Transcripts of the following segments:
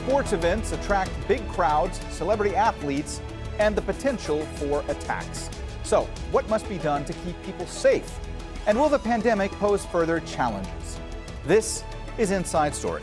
Sports events attract big crowds, celebrity athletes, and the potential for attacks. So, what must be done to keep people safe? And will the pandemic pose further challenges? This is Inside Story.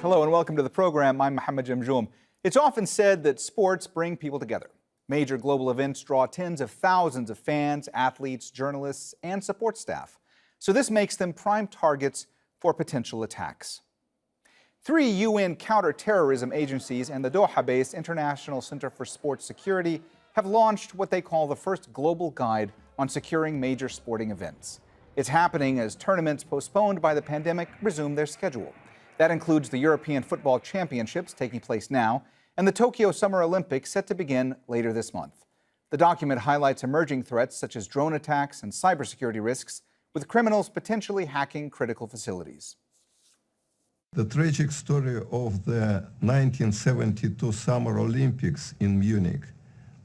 Hello and welcome to the program. I'm Mohammed Jamjoom. It's often said that sports bring people together. Major global events draw tens of thousands of fans, athletes, journalists, and support staff. So this makes them prime targets for potential attacks. 3 UN counter-terrorism agencies and the Doha-based International Center for Sports Security have launched what they call the first global guide on securing major sporting events. It's happening as tournaments postponed by the pandemic resume their schedule. That includes the European Football Championships taking place now and the Tokyo Summer Olympics set to begin later this month. The document highlights emerging threats such as drone attacks and cybersecurity risks, with criminals potentially hacking critical facilities. The tragic story of the 1972 Summer Olympics in Munich,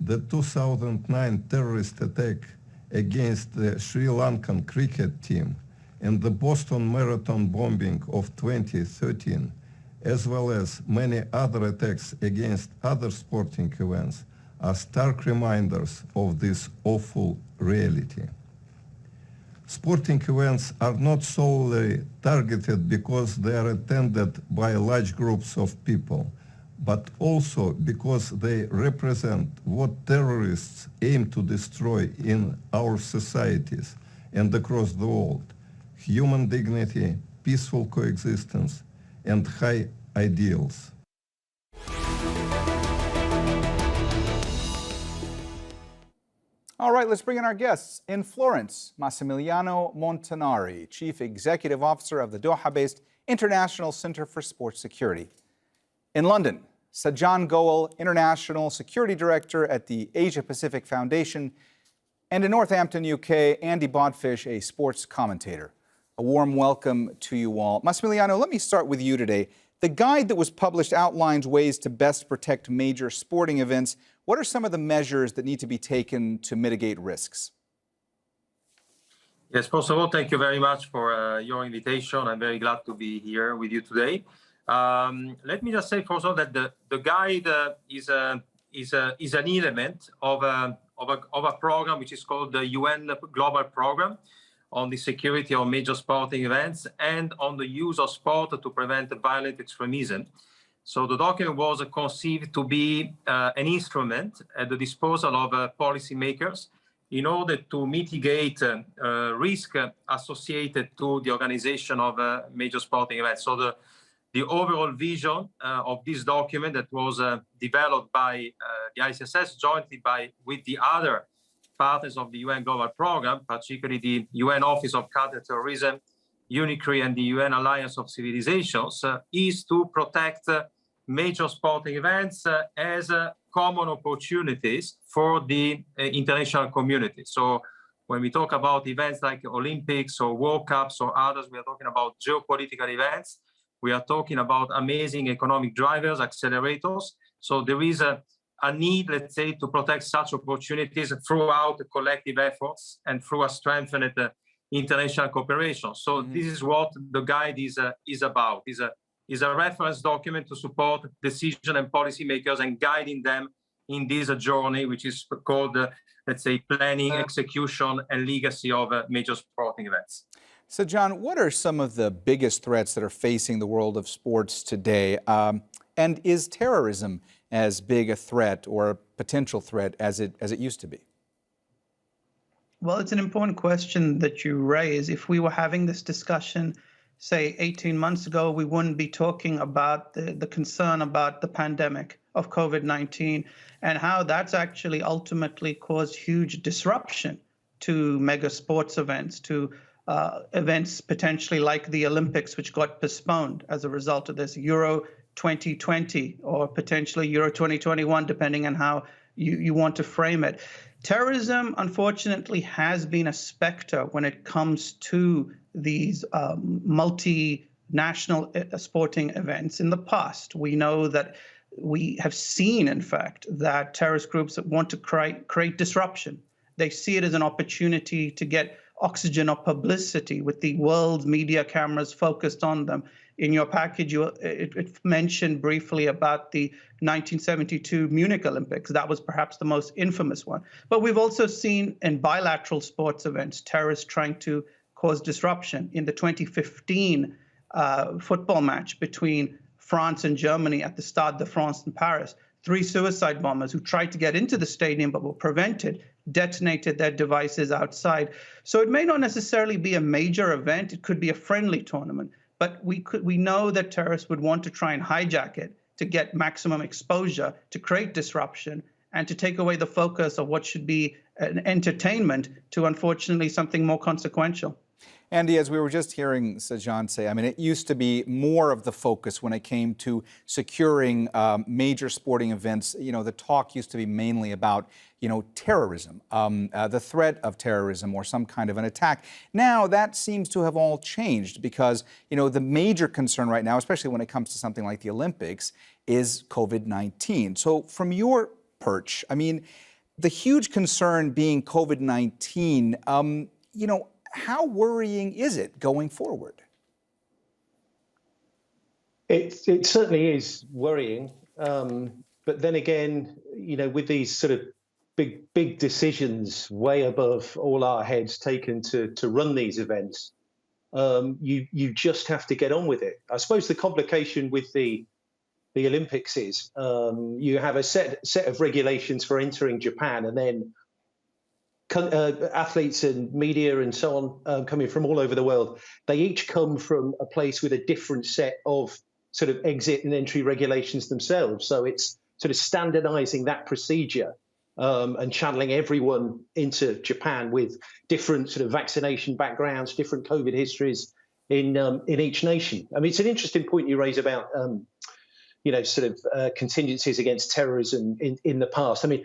the 2009 terrorist attack against the Sri Lankan cricket team, and the Boston Marathon bombing of 2013, as well as many other attacks against other sporting events, are stark reminders of this awful reality. Sporting events are not solely targeted because they are attended by large groups of people, but also because they represent what terrorists aim to destroy in our societies and across the world: human dignity, peaceful coexistence, and high ideals. All right, let's bring in our guests. In Florence, Massimiliano Montanari, Chief Executive Officer of the Doha-based International Center for Sports Security. In London, Sajjan Gohel, International Security Director at the Asia Pacific Foundation. And in Northampton, UK, Andy Bodfish, a sports commentator. A warm welcome to you all. Massimiliano, let me start with you today. The guide that was published outlines ways to best protect major sporting events. What are some of the measures that need to be taken to mitigate risks? Yes, first of all, thank you very much for your invitation. I'm very glad to be here with you today. Let me just say, first of all, that the guide is an element of a program which is called the UN Global Program on the security of major sporting events and on the use of sport to prevent violent extremism. So the document was conceived to be an instrument at the disposal of policymakers in order to mitigate risk associated to the organization of major sporting events. So the overall vision of this document that was developed by the ICSS jointly with the other partners of the UN Global Program, particularly the UN Office of Counter-terrorism, UNICRI, and the UN Alliance of Civilizations, is to protect major sporting events as common opportunities for the international community. So when we talk about events like Olympics or World Cups or others, we are talking about geopolitical events. We are talking about amazing economic drivers, accelerators. So there is a need, let's say, to protect such opportunities throughout collective efforts and through a strengthened international cooperation. So this is what the guide is about. Is a reference document to support decision and policymakers and guiding them in this journey, which is called, let's say, planning, execution, and legacy of major sporting events. So, John, what are some of the biggest threats that are facing the world of sports today? And is terrorism as big a threat or a potential threat as it used to be? Well, it's an important question that you raise. If we were having this discussion, say, 18 months ago, we wouldn't be talking about the concern about the pandemic of COVID-19 and how that's actually ultimately caused huge disruption to mega sports events, to events potentially like the Olympics, which got postponed as a result of this, Euro 2020 or potentially Euro 2021, depending on how you want to frame it. Terrorism, unfortunately, has been a specter when it comes to these national sporting events in the past. We know that we have seen, in fact, that terrorist groups that want to create disruption. They see it as an opportunity to get oxygen or publicity with the world's media cameras focused on them. In your package, it mentioned briefly about the 1972 Munich Olympics. That was perhaps the most infamous one. But we've also seen in bilateral sports events, terrorists trying to cause disruption. In the 2015 football match between France and Germany at the Stade de France in Paris, 3 suicide bombers who tried to get into the stadium but were prevented detonated their devices outside. So it may not necessarily be a major event. It could be a friendly tournament. But we know that terrorists would want to try and hijack it to get maximum exposure, to create disruption, and to take away the focus of what should be an entertainment to, unfortunately, something more consequential. Andy, as we were just hearing Sajjan say, I mean, it used to be more of the focus when it came to securing major sporting events. You know, the talk used to be mainly about, you know, terrorism, the threat of terrorism or some kind of an attack. Now that seems to have all changed because, you know, the major concern right now, especially when it comes to something like the Olympics, is COVID-19. So from your perch, I mean, the huge concern being COVID-19, you know, how worrying is it going forward? It certainly is worrying. But then again, you know, with these sort of big decisions way above all our heads taken to run these events, you just have to get on with it. I suppose the complication with the Olympics is you have a set of regulations for entering Japan, and then athletes and media and so on coming from all over the world, they each come from a place with a different set of sort of exit and entry regulations themselves. So it's sort of standardizing that procedure and channeling everyone into Japan with different sort of vaccination backgrounds, different COVID histories in each nation. I mean, it's an interesting point you raise about, you know, sort of contingencies against terrorism in the past. I mean,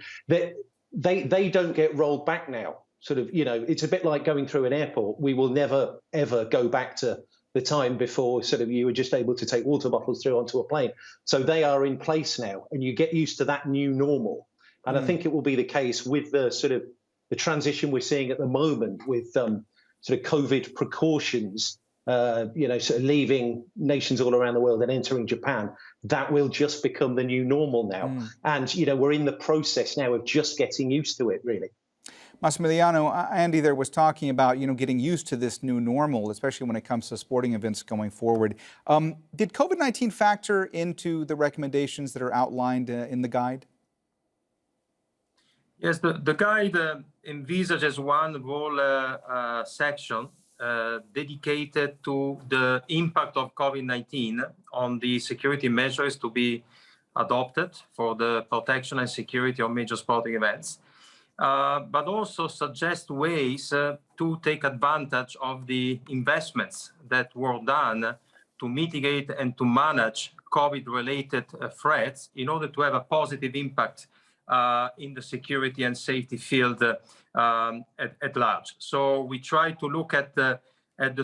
they don't get rolled back now. Sort of, you know, it's a bit like going through an airport. We will never, ever go back to the time before sort of you were just able to take water bottles through onto a plane. So they are in place now, and you get used to that new normal. And I think it will be the case with the sort of the transition we're seeing at the moment with sort of COVID precautions, you know, sort of leaving nations all around the world and entering Japan. That will just become the new normal now. And, you know, we're in the process now of just getting used to it, really. Massimiliano, Andy there was talking about, you know, getting used to this new normal, especially when it comes to sporting events going forward. Did COVID-19 factor into the recommendations that are outlined in the guide? Yes, the guide envisages one whole section dedicated to the impact of COVID-19 on the security measures to be adopted for the protection and security of major sporting events, but also suggest ways to take advantage of the investments that were done to mitigate and to manage COVID-related threats in order to have a positive impact in the security and safety field at large. So we try to look at the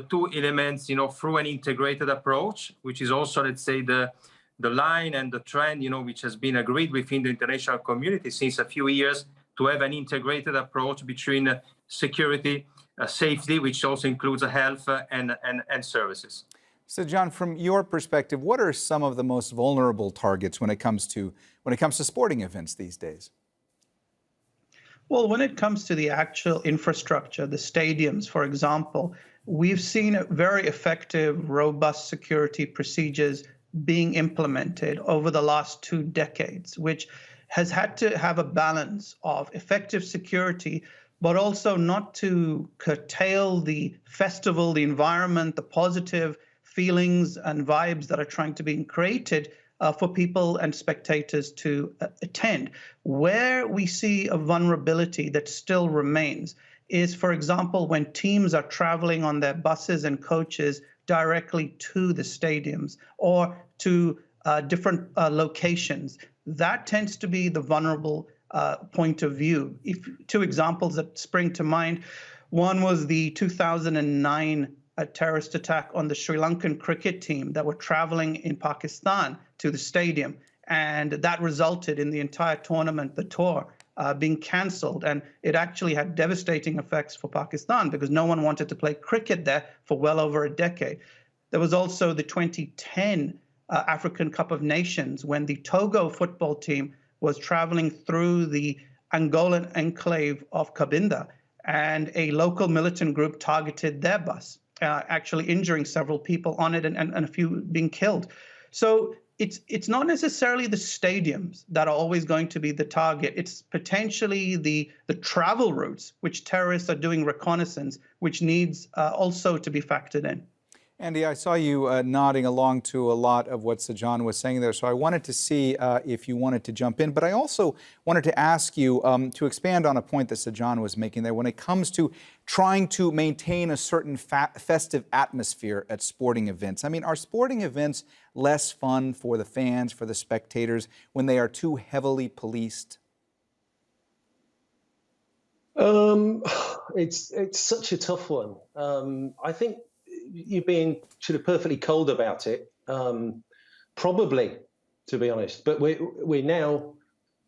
two elements, you know, through an integrated approach, which is also, let's say, the line and the trend, you know, which has been agreed within the international community since a few years, to have an integrated approach between security, safety, which also includes health and services. So, John, from your perspective, what are some of the most vulnerable targets when it comes to sporting events these days? Well, when it comes to the actual infrastructure, the stadiums, for example, we've seen very effective, robust security procedures being implemented over the last 2 decades, which has had to have a balance of effective security, but also not to curtail the festival, the environment, the positive feelings and vibes that are trying to be created for people and spectators to attend. Where we see a vulnerability that still remains is, for example, when teams are traveling on their buses and coaches directly to the stadiums or to different locations. That tends to be the vulnerable point of view. 2 examples that spring to mind. One was the 2009 a terrorist attack on the Sri Lankan cricket team that were traveling in Pakistan to the stadium. And that resulted in the entire tournament, the tour, being cancelled. And it actually had devastating effects for Pakistan because no one wanted to play cricket there for well over a decade. There was also the 2010 African Cup of Nations when the Togo football team was traveling through the Angolan enclave of Cabinda, and a local militant group targeted their bus, actually injuring several people on it and a few being killed. So it's not necessarily the stadiums that are always going to be the target. It's potentially the travel routes, which terrorists are doing reconnaissance, which needs also to be factored in. Andy, I saw you nodding along to a lot of what Sajjan was saying there, so I wanted to see if you wanted to jump in. But I also wanted to ask you to expand on a point that Sajjan was making there when it comes to trying to maintain a certain festive atmosphere at sporting events. I mean, are sporting events less fun for the fans, for the spectators, when they are too heavily policed? It's such a tough one. I think you're being sort of perfectly cold about it, probably, to be honest. But we're now,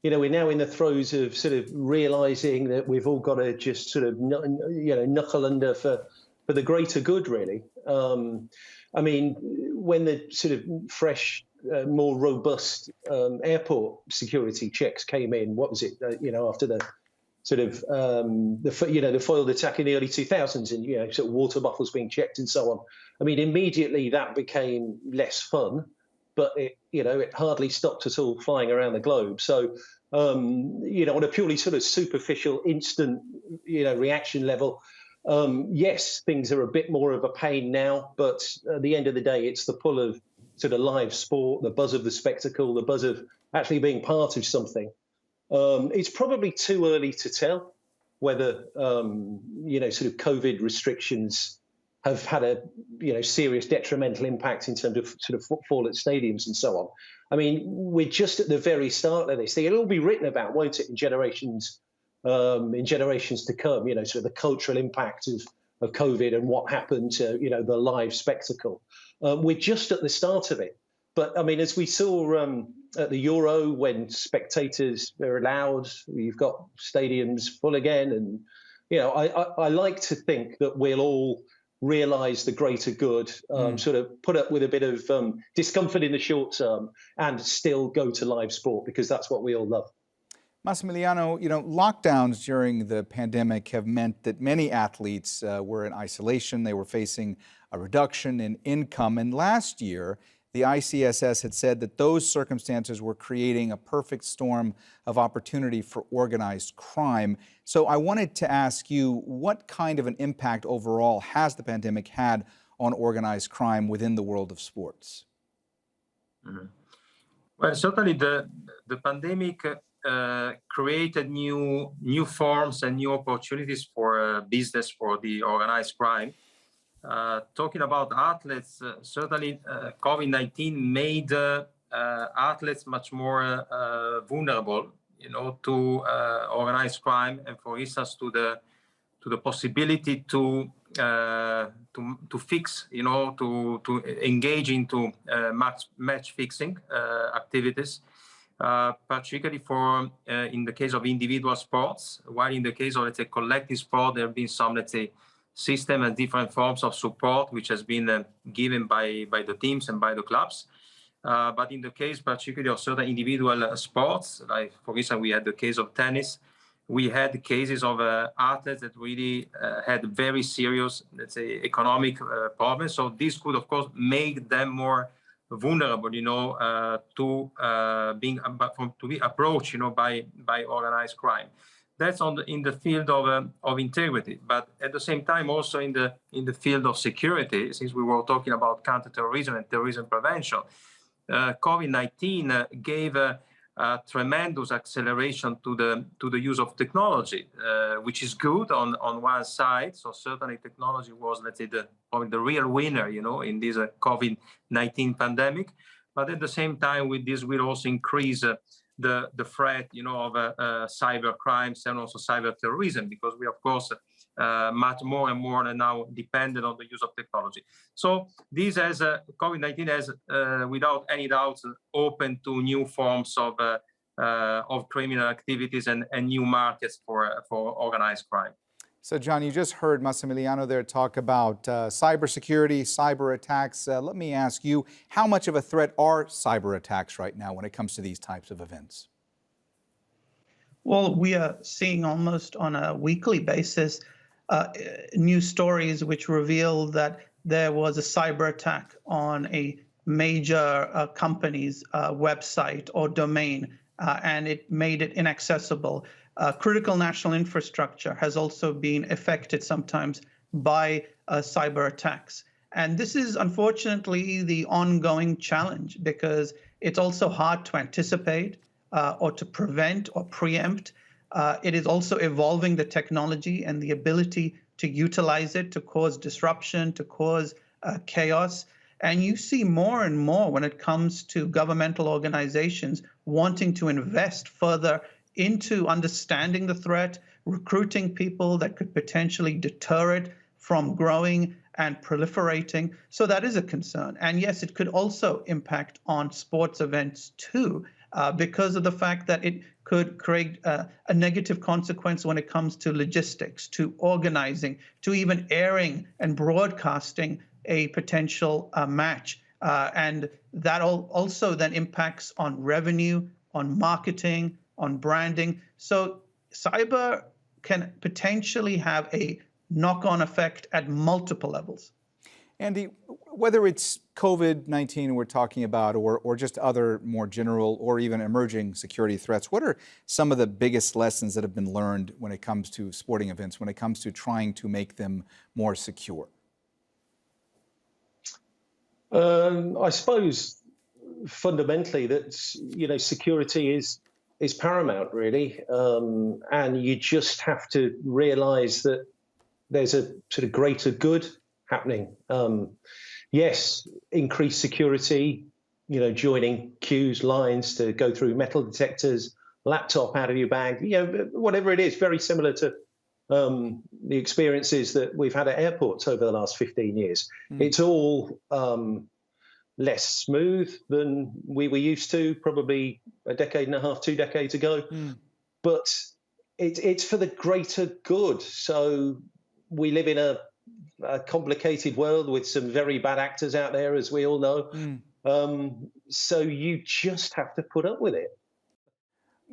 we're now in the throes of sort of realizing that we've all got to just sort of, knuckle under for the greater good, really. I mean, when the sort of fresh, more robust airport security checks came in, what was it? After the sort of the foiled attack in the early 2000s, and sort of water bottles being checked and so on. I mean, immediately that became less fun, but it hardly stopped us all flying around the globe. So on a purely sort of superficial, instant reaction level, yes, things are a bit more of a pain now. But at the end of the day, it's the pull of sort of live sport, the buzz of the spectacle, the buzz of actually being part of something. It's probably too early to tell whether, sort of COVID restrictions have had a, serious detrimental impact in terms of sort of footfall at stadiums and so on. I mean, we're just at the very start of this thing. It'll all be written about, won't it, in generations to come, sort of the cultural impact of COVID and what happened to, the live spectacle. We're just at the start of it. But I mean, as we saw at the Euro, when spectators are allowed, you've got stadiums full again. And, I like to think that we'll all realise the greater good, sort of put up with a bit of discomfort in the short term and still go to live sport, because that's what we all love. Massimiliano, lockdowns during the pandemic have meant that many athletes were in isolation. They were facing a reduction in income. And last year, the ICSS had said that those circumstances were creating a perfect storm of opportunity for organized crime. So I wanted to ask you, what kind of an impact overall has the pandemic had on organized crime within the world of sports? Mm-hmm. Well, certainly the pandemic created new forms and new opportunities for business for the organized crime. Talking about athletes, certainly COVID-19 made athletes much more vulnerable, to organized crime, and for instance, to the possibility to fix, to engage into match fixing activities, particularly for in the case of individual sports, while in the case of, let's say, collective sport, there have been some, let's say, system and different forms of support which has been given by the teams and by the clubs. But in the case particularly of certain individual sports, like for instance, we had the case of tennis, we had cases of athletes that really had very serious, let's say, economic problems. So this could, of course, make them more vulnerable, to be approached, by organized crime. That's in the field of integrity, but at the same time also in the field of security. Since we were talking about counter-terrorism and terrorism prevention, COVID-19 gave a tremendous acceleration to the use of technology, which is good on one side. So certainly technology was, let's say, probably the real winner, in this COVID-19 pandemic. But at the same time, with this, will also increase the threat, of cyber crimes and also cyber terrorism, because we, of course, much more and more now dependent on the use of technology. So this has COVID-19 has, without any doubt, opened to new forms of criminal activities and new markets for organized crime. So, John, you just heard Massimiliano there talk about cybersecurity, cyber attacks. Let me ask you, how much of a threat are cyber attacks right now when it comes to these types of events? Well, we are seeing almost on a weekly basis news stories which reveal that there was a cyber attack on a major company's website or domain, and it made it inaccessible. Critical national infrastructure has also been affected sometimes by cyber attacks. And this is unfortunately the ongoing challenge, because it's also hard to anticipate or to prevent or preempt. It is also evolving the technology and the ability to utilize it to cause disruption, to cause chaos. And you see more and more when it comes to governmental organizations wanting to invest further into understanding the threat, recruiting people that could potentially deter it from growing and proliferating. So that is a concern. And yes, it could also impact on sports events too, because of the fact that it could create a negative consequence when it comes to logistics, to organizing, to even airing and broadcasting a potential match. And that also then impacts on revenue, on marketing, on branding. So cyber can potentially have a knock-on effect at multiple levels. Andy, whether it's COVID-19 we're talking about or just other more general or even emerging security threats, what are some of the biggest lessons that have been learned when it comes to sporting events, when it comes to trying to make them more secure? I suppose fundamentally that, security is paramount, really. And you just have to realize that there's a sort of greater good happening. Yes, increased security, joining queues, lines to go through metal detectors, laptop out of your bag, whatever it is, very similar to the experiences that we've had at airports over the last 15 years. It's all less smooth than we were used to probably a decade and a half, 2 decades ago. But it's for the greater good. So we live in a complicated world with some very bad actors out there, as we all know. So you just have to put up with it.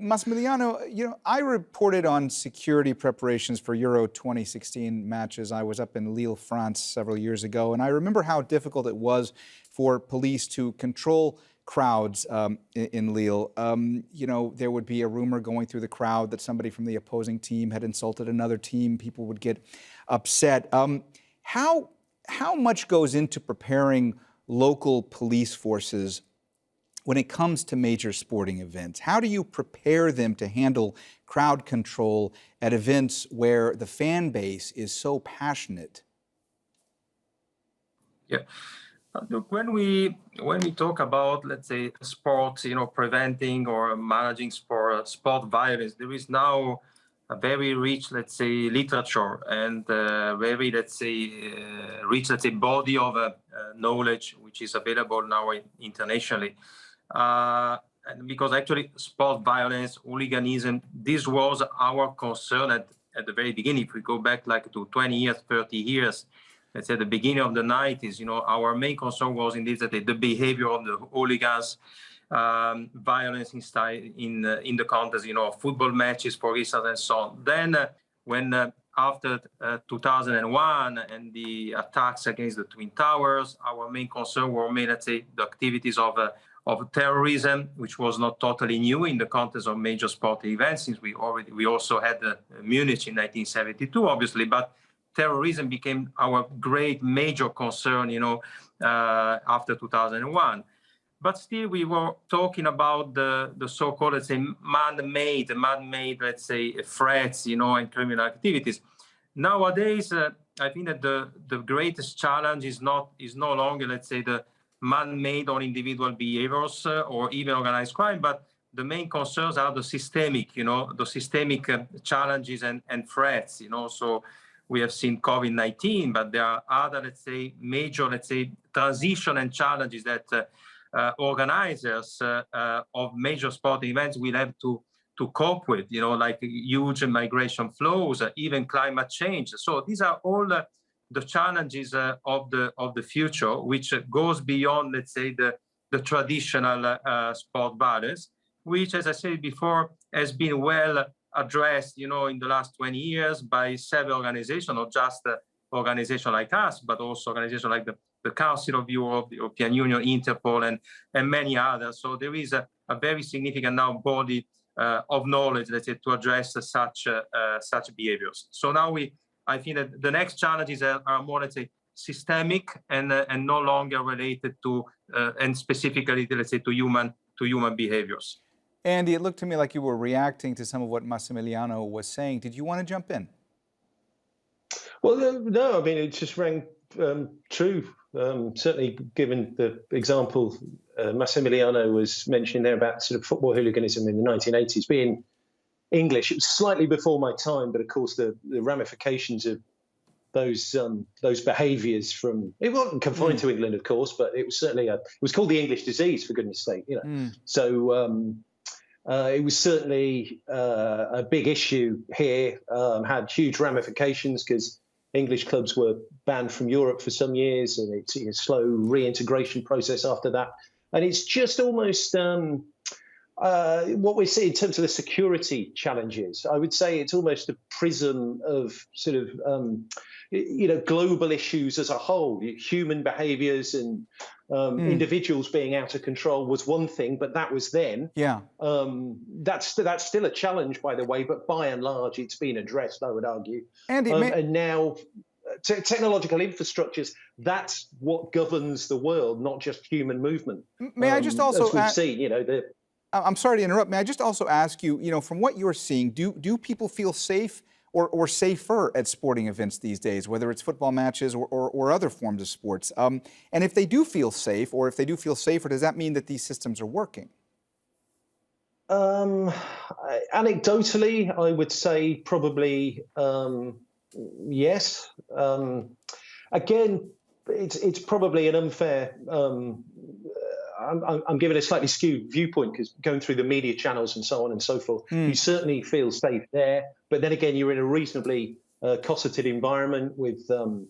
Massimiliano, I reported on security preparations for Euro 2016 matches. I was up in Lille, France several years ago, and I remember how difficult it was for police to control crowds in Lille. There would be a rumor going through the crowd that somebody from the opposing team had insulted another team. People would get upset. How much goes into preparing local police forces when it comes to major sporting events? How do you prepare them to handle crowd control at events where the fan base is so passionate? Yeah. Look, when we talk about, let's say, sports, preventing or managing sport violence, there is now a very rich, let's say, literature and very, let's say, rich, let's say, body of knowledge which is available now internationally. And because actually sport violence, hooliganism, this was our concern at the very beginning. If we go back like to 20 years, 30 years, let's say the beginning of the 90s, our main concern was indeed that the behavior of the hooligans, violence in the contest, football matches, for instance, and so on. Then when after 2001 and the attacks against the Twin Towers, our main concern were made, let's say, the activities of terrorism, which was not totally new in the context of major sporting events, since we also had Munich in 1972, obviously, but terrorism became our great major concern, after 2001. But still, we were talking about the so-called, let's say, man-made, let's say, threats, and criminal activities. Nowadays, I think that the greatest challenge is no longer, let's say, the man-made or individual behaviors or even organized crime, but the main concerns are the systemic, challenges and threats, So we have seen COVID-19, but there are other, let's say, major, let's say, transition and challenges that organizers of major sporting events will have to cope with, like huge migration flows, even climate change. So these are all the challenges of the future, which goes beyond, let's say, the traditional sport balance, which, as I said before, has been well addressed, in the last 20 years by several organizations, not just organizations like us, but also organizations like the Council of Europe, the European Union, Interpol, and many others. So there is a very significant now body of knowledge, let's say, to address such behaviors. So now I think that the next challenges are more, let's say, systemic and no longer related to and specifically, let's say, to human behaviors. Andy, it looked to me like you were reacting to some of what Massimiliano was saying. Did you want to jump in? Well, no, I mean, it just rang true. Certainly, given the example Massimiliano was mentioning there about sort of football hooliganism in the 1980s being English, it was slightly before my time, but of course the ramifications of those behaviours it wasn't confined to England, of course, but it was certainly it was called the English disease, for goodness sake, So it was certainly a big issue here, had huge ramifications because English clubs were banned from Europe for some years, and it's a slow reintegration process after that. And it's just almost what we see in terms of the security challenges. I would say it's almost a prism of sort of, global issues as a whole. Human behaviours and individuals being out of control was one thing, but that was then. Yeah. That's still a challenge, by the way, but by and large, it's been addressed, I would argue. Andy, and now technological infrastructures, that's what governs the world, not just human movement. May I just also as we've seen, I'm sorry to interrupt. May I just also ask you, from what you're seeing, do people feel safe or safer at sporting events these days, whether it's football matches or other forms of sports? And if they do feel safe, or if they do feel safer, does that mean that these systems are working? Anecdotally, I would say probably yes. Again, it's probably an unfair. I'm giving a slightly skewed viewpoint because going through the media channels and so on and so forth, you certainly feel safe there. But then again, you're in a reasonably cosseted environment with sort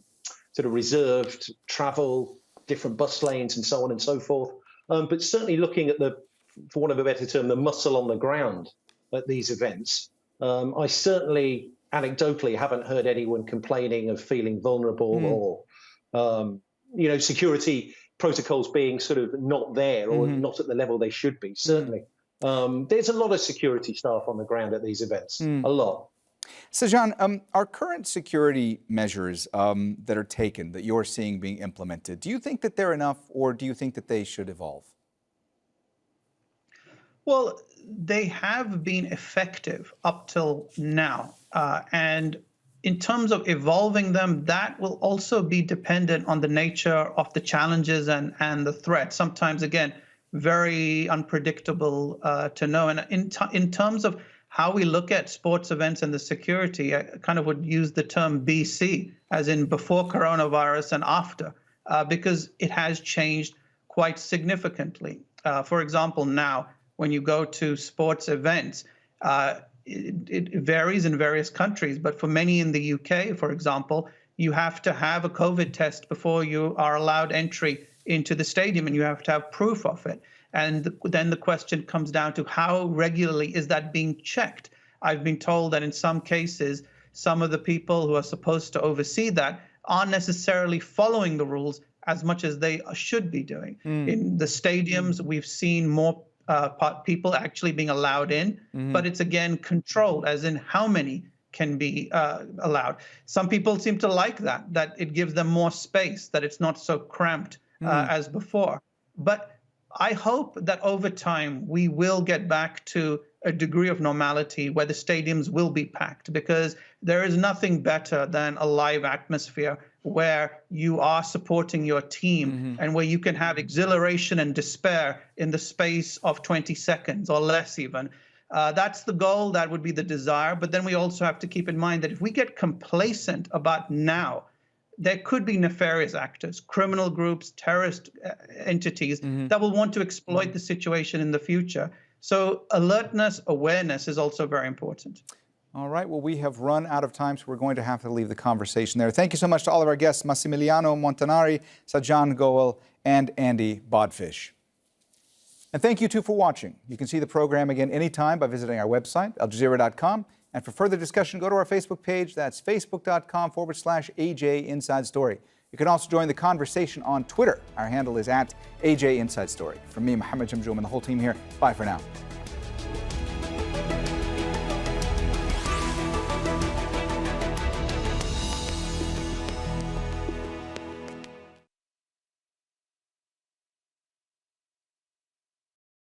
of reserved travel, different bus lanes and so on and so forth. But certainly looking at for want of a better term, the muscle on the ground at these events, I certainly anecdotally haven't heard anyone complaining of feeling vulnerable or, security protocols being sort of not there or not at the level they should be, certainly. There's a lot of security staff on the ground at these events, a lot. Sajjan, are current security measures that are taken, that you're seeing being implemented, do you think that they're enough, or do you think that they should evolve? Well, they have been effective up till now. And in terms of evolving them, that will also be dependent on the nature of the challenges and the threats. Sometimes, again, very unpredictable to know. And in terms of how we look at sports events and the security, I kind of would use the term BC, as in before coronavirus and after, because it has changed quite significantly. For example, now, when you go to sports events, it varies in various countries, but for many in the UK, for example, you have to have a COVID test before you are allowed entry into the stadium, and you have to have proof of it. And then the question comes down to how regularly is that being checked? I've been told that in some cases, some of the people who are supposed to oversee that aren't necessarily following the rules as much as they should be doing. In the stadiums, we've seen more people actually being allowed in, but it's again controlled, as in how many can be allowed. Some people seem to like that it gives them more space, that it's not so cramped as before. But I hope that over time we will get back to a degree of normality where the stadiums will be packed, because there is nothing better than a live atmosphere where you are supporting your team and where you can have exhilaration and despair in the space of 20 seconds or less even. That's the goal. That would be the desire. But then we also have to keep in mind that if we get complacent about now, there could be nefarious actors, criminal groups, terrorist entities that will want to exploit the situation in the future. So alertness, awareness is also very important. All right, well, we have run out of time, so we're going to have to leave the conversation there. Thank you so much to all of our guests, Massimiliano, Montanari, Sajjan, Gohel, and Andy Bodfish. And thank you, too, for watching. You can see the program again anytime by visiting our website, aljazeera.com. And for further discussion, go to our Facebook page. That's facebook.com/AJ Inside Story. You can also join the conversation on Twitter. Our handle is @AJ Inside Story. From me, Mohammed Jamjoom, and the whole team here, bye for now.